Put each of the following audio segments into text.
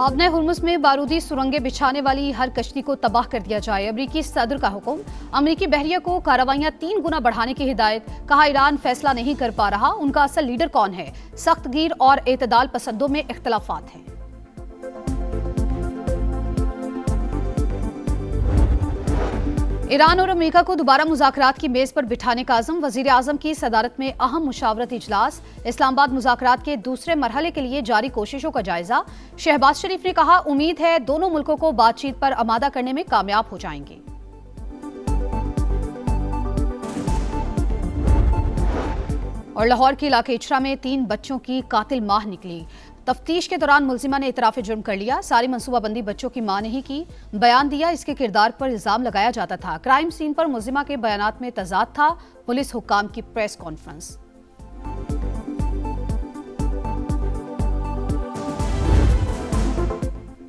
आबना Hormuz में बारूदी सुरंगें बिछाने वाली हर कश्ती को तबाह कर दिया जाए। अमरीकी सदर का हुक्म। अमरीकी बहरिया को कार्रवाइयां 3 गुना बढ़ाने की हिदायत। कहा ईरान फैसला नहीं कर पा रहा, उनका असल लीडर कौन है। सख्त गिर और एतदाल पसंदों में इख्तलाफात हैं। ईरान और अमेरिका को दोबारा मुज़ाकरात की मेज पर बिठाने का आज़म। वज़ीर आज़म की सदारत में अहम मुशावरती इजलास। इस्लामाबाद मुज़ाकरात के दूसरे मरहले के लिए जारी कोशिशों का जायजा। शहबाज शरीफ ने कहा उम्मीद है दोनों मुल्कों को बातचीत पर आमादा करने में कामयाब हो जाएंगे। और लाहौर के इलाके इचरा में 3 बच्चों की कातिल मां निकली। तफ्तीश के दौरान मुलजिमा ने इतराफ़ जुर्म कर लिया। सारी मंसूबाबंदी बच्चों की मां ने ही की। बयान दिया, इसके किरदार पर इल्जाम लगाया जाता था। क्राइम सीन पर मुलजिमा के बयानात में तजाद था। पुलिस हुक्काम की प्रेस कॉन्फ्रेंस।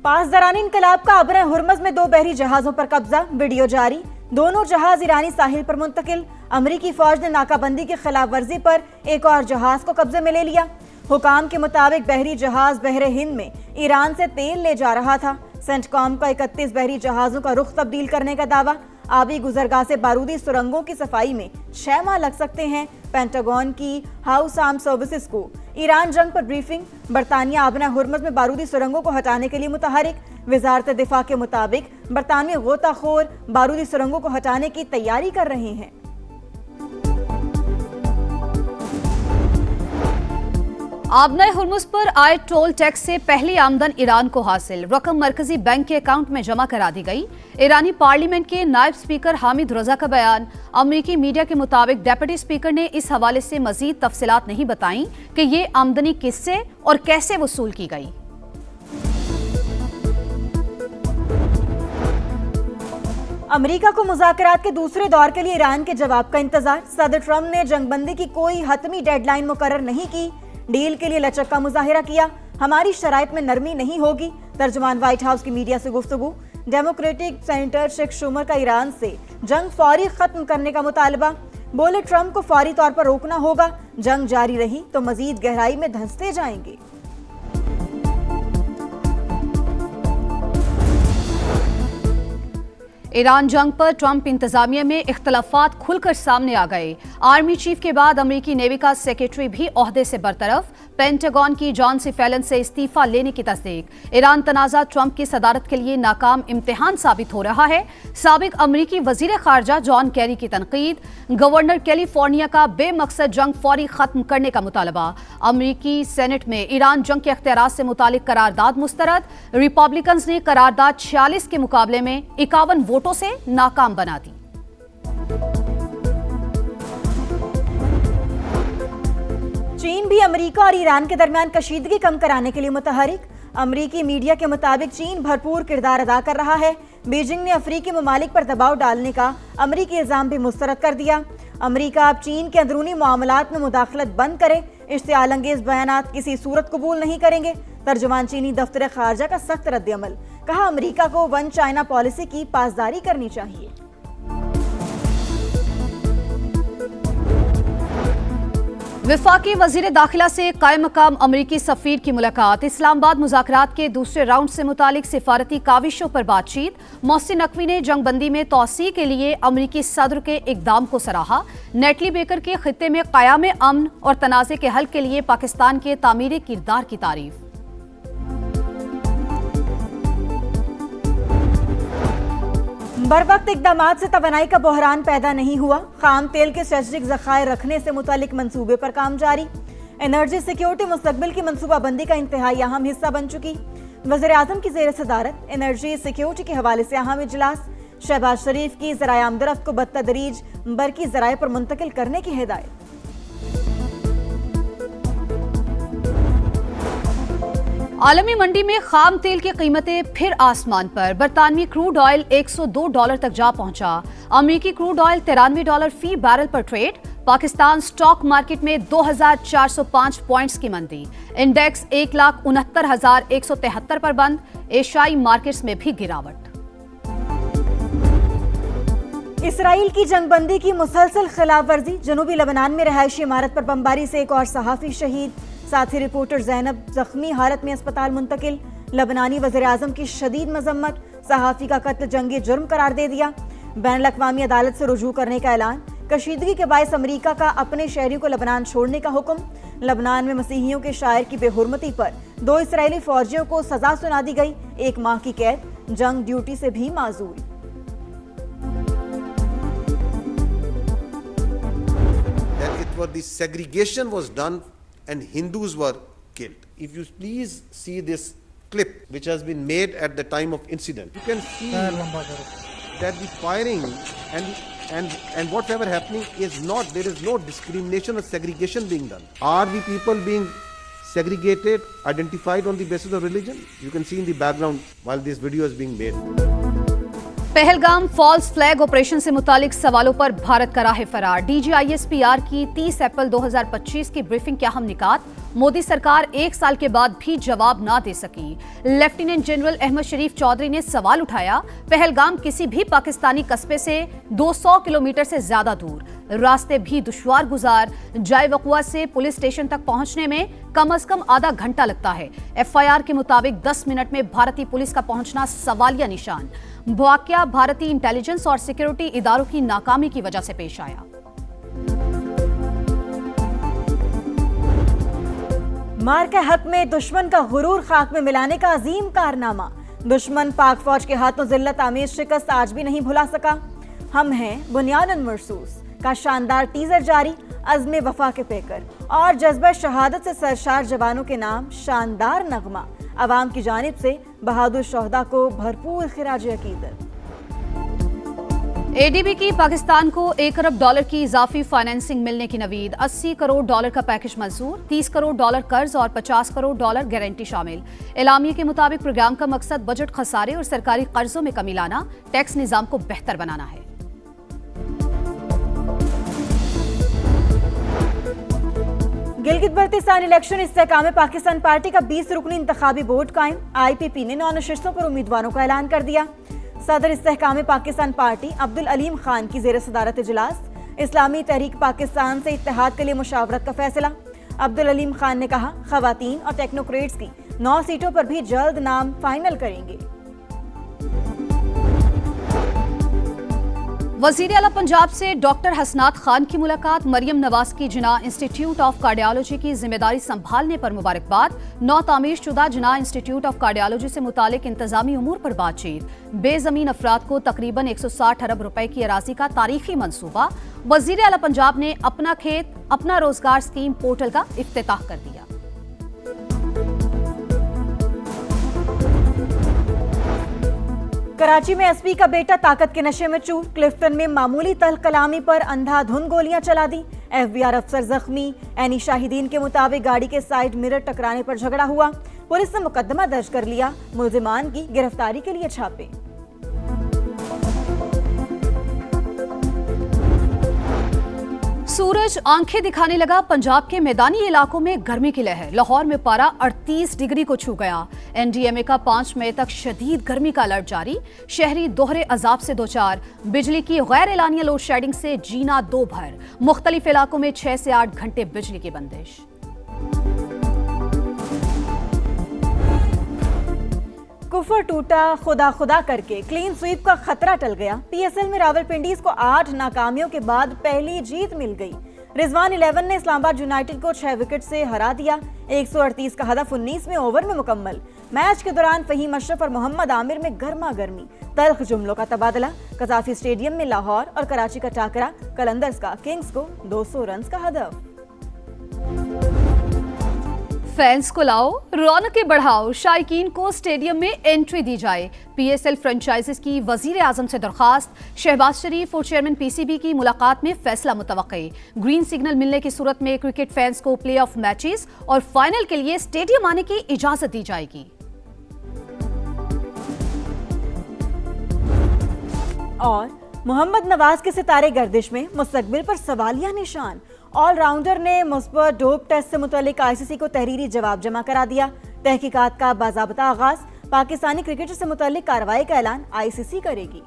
पासदारानी इनकलाब का आबना हुर्मुज़ में 2 बहरी जहाजों पर कब्जा। वीडियो जारी। दोनों जहाज ईरानी साहिल पर मुंतकिल। अमरीकी फौज ने नाकाबंदी की खिलाफ वर्जी पर एक और जहाज को कब्जे में ले लिया। हुकाम के मुताबिक बहरी जहाज बहरे हिंद में ईरान से तेल ले जा रहा था। सेंटकॉम का 31 बहरी जहाजों का रुख तब्दील करने का दावा। आबी गुजरगाह से बारूदी सुरंगों की सफाई में 6 माह लग सकते हैं। पेंटागन की हाउस आर्म सर्विसेज को ईरान जंग पर ब्रीफिंग। बरतानिया आबना हुर्मुज़ में बारूदी सुरंगों को हटाने के लिए मुतहरिक। वजारत दिफा के मुताबिक बरतानवी गोताखोर बारूदी सुरंगों को हटाने की तैयारी कर रहे हैं। आबना हुर्मुज़ पर आए टोल टैक्स से पहली आमदन ईरान को हासिल। रकम मरकजी बैंक के अकाउंट में जमा करा दी गई। ईरानी पार्लियामेंट के नायब स्पीकर हामिद रजा का बयान। अमरीकी मीडिया के मुताबिक डिप्टी स्पीकर ने इस हवाले से मजीद तफसीलात नहीं बताई कि ये आमदनी किससे और कैसे वसूल की गई। अमेरिका को मुज़ाकरात के दूसरे दौर के लिए ईरान के जवाब का इंतजार। सदर ट्रंप ने जंगबंदी की कोई हतमी डेडलाइन मुकर्रर नहीं की। डील के लिए लचक का मुजाहिरा किया। हमारी शराइत में नरमी नहीं होगी। तर्जुमान व्हाइट हाउस की मीडिया से गुफ्तगू। डेमोक्रेटिक सेनेटर शेख शुमर का ईरान से जंग फौरी खत्म करने का मुतालबा। बोले ट्रंप को फौरी तौर पर रोकना होगा। जंग जारी रही तो मजीद गहराई में धंसते जाएंगे। ईरान जंग पर ट्रंप इंतजामिया में इख्तलाफात खुलकर सामने आ गए। आर्मी चीफ के बाद अमरीकी नेवी का सेक्रेटरी भी ओहदे से बरतरफ। पेंटागन की जॉन सी फैलन से इस्तीफा लेने की तस्दीक। ईरान तनाज़ा ट्रंप की सदारत के लिए नाकाम इम्तिहान साबित हो रहा है। साबिक अमरीकी वजीर खारजा जॉन कैरी की तनकीद। गवर्नर कैलिफोर्निया का बेमकसद जंग फौरी खत्म करने का मुतालबा। अमरीकी सेनेट में ईरान जंग के अख्तियारात से मुतालिक करारदाद मुस्तरद। रिपब्लिकन्स ने करारदाद 46 के मुकाबले में 51 वोटों से नाकाम बना दी। चीन भी अमेरिका और ईरान के दरमियान कशीदगी कम कराने के लिए मुतहरिक। अमरीकी मीडिया के मुताबिक चीन भरपूर किरदार अदा कर रहा है। बीजिंग ने अफ्रीकी ममालिक पर दबाव डालने का अमरीकी इल्जाम भी मुस्तरद कर दिया। अमरीका अब चीन के अंदरूनी मामलात में मुदाखलत बंद करे। इश्तियाल अंगेज बयानात किसी सूरत कबूल नहीं करेंगे। तर्जुमान चीनी दफ्तर खारजा का सख्त रद्द-ए-अमल। कहा अमरीका को वन चाइना पॉलिसी की पासदारी करनी चाहिए। विफाकी वजीर दाखिला से कायम मकाम अमरीकी सफीर की मुलाकात। इस्लामाबाद मुज़ाकरात के दूसरे राउंड से मुतालिक सिफारती काविशों पर बातचीत। मोहसिन नकवी ने जंगबंदी में तौसी के लिए अमरीकी सदर के इकदाम को सराहा। नेटली बेकर के खित्ते में क़याम अमन और तनाज़े के हल के लिए पाकिस्तान के तामीरी किरदार की तारीफ। बर वक्त इकदामात से तवानाई का बहरान पैदा नहीं हुआ। खाम तेल के स्ट्रेटेजिक ज़खायर रखने से मुतालिक मंसूबे पर काम जारी। एनर्जी सिक्योरिटी मुस्तकबिल की मंसूबाबंदी का इंतहाई अहम हिस्सा बन चुकी। वज़ीर आज़म की ज़ेर सदारत एनर्जी सिक्योरिटी के हवाले से अहम इजलास। शहबाज शरीफ की ज़राए आमदरफ्त को बतदरीज बरकी ज़राए पर मुंतकिल करने की हिदायत। आलमी मंडी में खाम तेल की कीमतें फिर आसमान पर। बरतानवी क्रूड ऑयल $102 तक जा पहुंचा। अमरीकी क्रूड ऑयल $93 फी बैरल पर ट्रेड। पाकिस्तान स्टॉक मार्केट में 2405 पॉइंट्स की मंदी। इंडेक्स 1,69,173 पर बंद। एशियाई मार्केट्स में भी गिरावट। इसराइल की जंगबंदी की मुसलसल खिलाफ वर्जी। जनूबी लेबनान में रहायशी इमारत पर बमबारी से एक और सहाफ़ी शहीद। साथी रिपोर्टर जैनब जख्मी हालत में अस्पताल मुंतकिल। लबनानी वज़ीर-ए-आज़म की शदीद मजम्मत, सहाफ़ी का कत्ल जंगी जुर्म करार दे दिया। बैनुल-अक़वामी अदालत से रुजू करने का ऐलान। कशीदगी के बायस अमरीका का अपने शहरियों को लबनान छोड़ने का हुक्म। लबनान में मसीहियों के शायर की बेहुरमती पर 2 इसराइली फौजियों को सजा सुना दी गई, 1 माह की कैद, जंग ड्यूटी से भी माजूल। The segregation was done and Hindus were killed. If you please see this clip which has been made at the time of incident, you can see that the firing and whatever happening is not, there is no discrimination or segregation being done. Are the people being segregated, identified on the basis of religion? You can see in the background while this video is being made. Pahalgam false flag operation से मुतालिक सवालों पर भारत का राह फरार। DGISPR की 30 अप्रैल 2025 की briefing के अहम निकात। मोदी सरकार 1 साल के बाद भी जवाब ना दे सकी। लेफ्टिनेंट जनरल अहमद शरीफ चौधरी ने सवाल उठाया, पहलगाम किसी भी पाकिस्तानी कस्बे से 200 किलोमीटर से ज्यादा दूर, रास्ते भी दुश्वार गुजार, जाय वक़ुआ से पुलिस स्टेशन तक पहुंचने में कम से कम आधा घंटा लगता है। FIR के मुताबिक 10 मिनट में भारतीय पुलिस का पहुंचना सवालिया निशान। वाकया भारतीय इंटेलिजेंस और सिक्योरिटी इदारों की नाकामी की वजह से पेश आया। मार के हक में दुश्मन का गुरूर खाक में मिलाने का अजीम कारनामा। दुश्मन पाक फौज के हाथों जिल्लत आमीर शिकस्त आज भी नहीं भुला सका। हम हैं बुनियादन मरसूस का शानदार टीजर जारी, अज़्म वफा के पेकर और जज्बा शहादत से सरशार जवानों के नाम शानदार नगमा। अवाम की जानिब से बहादुर शोहदा को भरपूर खिराज अकीदत। ADB की पाकिस्तान को $1 अरब की इजाफी फाइनेंसिंग मिलने की नवीद। $80 करोड़ का पैकेज मंजूर, $30 करोड़ कर्ज और $50 करोड़ गारंटी शामिल। एलामिया के मुताबिक प्रोग्राम का मकसद बजट खसारे और सरकारी कर्जों में कमी लाना, टैक्स निजाम को बेहतर बनाना है। गिलगित बल्तिस्तान इलेक्शन इस्तेहकाम पाकिस्तान पार्टी का 20 रुकनी इंतखाबी बोर्ड कायम। IPP ने 9 नशिस्तों पर उम्मीदवारों का ऐलान कर दिया। सदर इस्तेहकाम पाकिस्तान पार्टी अब्दुल अलीम खान की ज़ेर सदारत इजलास। इस्लामी तहरीक पाकिस्तान से इत्तेहाद के लिए मुशावरत का फैसला। अब्दुल अलीम खान ने कहा, खवातीन और टेक्नोक्रेट्स की 9 सीटों पर भी जल्द नाम फाइनल करेंगे। वजीर आला पंजाब से डॉक्टर हसनात खान की मुलाकात। मरियम नवाज की जिना इंस्टीट्यूट ऑफ कार्डियोलॉजी की जिम्मेदारी संभालने पर मुबारकबाद। 9 तामीर शुदा जिना इंस्टीट्यूट ऑफ कार्डियोलॉजी से मुतालिक इंतजामी उमूर पर बातचीत। बेजमीन अफराद को तकरीबन 160 अरब रुपए की अराजी का तारीखी मंसूबा। वजीर आला पंजाब ने अपना खेत अपना रोजगार स्कीम पोर्टल का इफ्तिताह कर दिया। कराची में SP का बेटा ताकत के नशे में चूर। क्लिफ्टन में मामूली तल कलामी पर अंधाधुंध गोलियां चला दी। FBR अफसर जख्मी। एनी शाहिदीन के मुताबिक गाड़ी के साइड मिरर टकराने पर झगड़ा हुआ। पुलिस ने मुकदमा दर्ज कर लिया। मुल्जिमान की गिरफ्तारी के लिए छापे। सूरज आंखें दिखाने लगा। पंजाब के मैदानी इलाकों में गर्मी की लहर। लाहौर में पारा 38 डिग्री को छू गया। NDMA का 5 मई तक शदीद गर्मी का अलर्ट जारी। शहरी दोहरे अजाब से दोचार। बिजली की गैर एलानिया लोड शेडिंग से जीना दो भर। मुख्तलिफ इलाकों में 6 से 8 घंटे बिजली की बंदिश। कुफर टूटा, खुदा खुदा करके क्लीन स्वीप का खतरा टल गया। PSL में रावलपिंडीज को 8 नाकामियों के बाद पहली जीत मिल गई। रिजवान 11 ने इस्लामाबाद यूनाइटेड को 6 विकेट से हरा दिया। 138 का हदफ 19वें ओवर में मुकम्मल। मैच के दौरान फहीम अशरफ और मोहम्मद आमिर में गर्मा गर्मी, तल्ख जुमलों का तबादला। कजाफी स्टेडियम में लाहौर और कराची का टाकरा। कलंदर्स का किंग्स को 200 रन का हदफ। फैंस को लाओ, रौनकें बढ़ाओ, शायकीन को स्टेडियम में एंट्री दी जाए। PSL फ्रेंचाइजीज की वजीर आजम से दरखास्त। शहबाज शरीफ और चेयरमैन PCB की मुलाकात में फैसला मुतवक्के। ग्रीन सिग्नल मिलने की सूरत में क्रिकेट फैंस को प्ले ऑफ मैचेस और फाइनल के लिए स्टेडियम आने की इजाजत दी जाएगी। और मोहम्मद नवाज के सितारे गर्दिश में, मुस्तकबिल पर सवालिया निशान। ऑलराउंडर ने मुस्बत डोप टेस्ट से मुतालिक ICC को तहरीरी जवाब जमा करा दिया। तहकीकात का बाज़ाब्ता आगाज। पाकिस्तानी क्रिकेटर से मुतालिक कार्रवाई का ऐलान ICC करेगी।